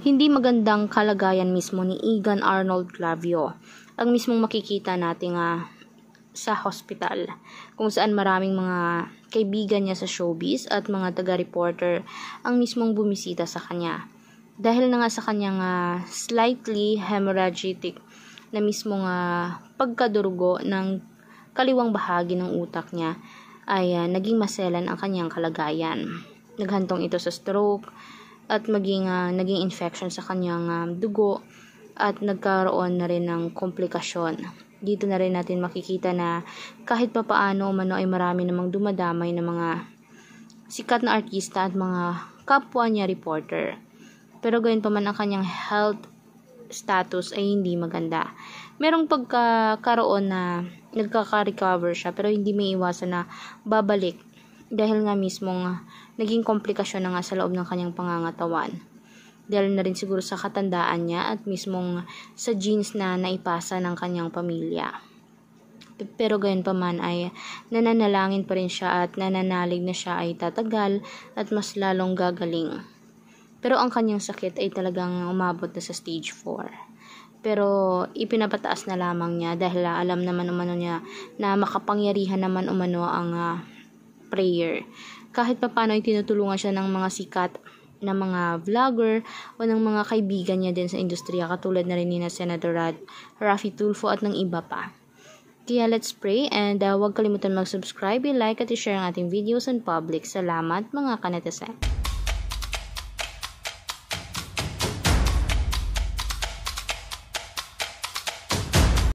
hindi magandang kalagayan mismo ni Egan Arnold Clavio. Ang mismong makikita natin sa hospital, kung saan maraming mga kaibigan niya sa showbiz at mga taga-reporter ang mismong bumisita sa kanya. Dahil na nga sa kanyang slightly hemorrhagic na mismong pagkadurugo ng kaliwang bahagi ng utak niya, ay naging maselan ang kanyang kalagayan. Naghantong ito sa stroke at naging infection sa kanyang dugo at nagkaroon na rin ng komplikasyon. Dito na rin natin makikita na kahit papaano umano ay marami namang dumadamay na mga sikat na artista at mga kapwa niya reporter. Pero gayon pa man ang kanyang health status ay hindi maganda. Merong pagkakaroon na nagkaka-recover siya pero hindi may iwasan na babalik dahil nga mismong naging komplikasyon na nga sa loob ng kanyang pangangatawan. Dahil na rin siguro sa katandaan niya at mismong sa genes na naipasa ng kanyang pamilya. Pero gayon pa man ay nananalangin pa rin siya at nananalig na siya ay tatagal at mas lalong gagaling. Pero ang kanyang sakit ay talagang umabot na sa stage 4. Pero ipinapataas na lamang niya dahil alam naman umano niya na makapangyarihan naman umano ang prayer. Kahit pa paano ay tinutulungan siya ng mga sikat na mga vlogger o ng mga kaibigan niya din sa industriya katulad na rin ni Senator Raffy Tulfo at ng iba pa. Kaya let's pray and huwag kalimutan mag-subscribe, i-like at i-share ang ating videos on public. Salamat mga kanetesen.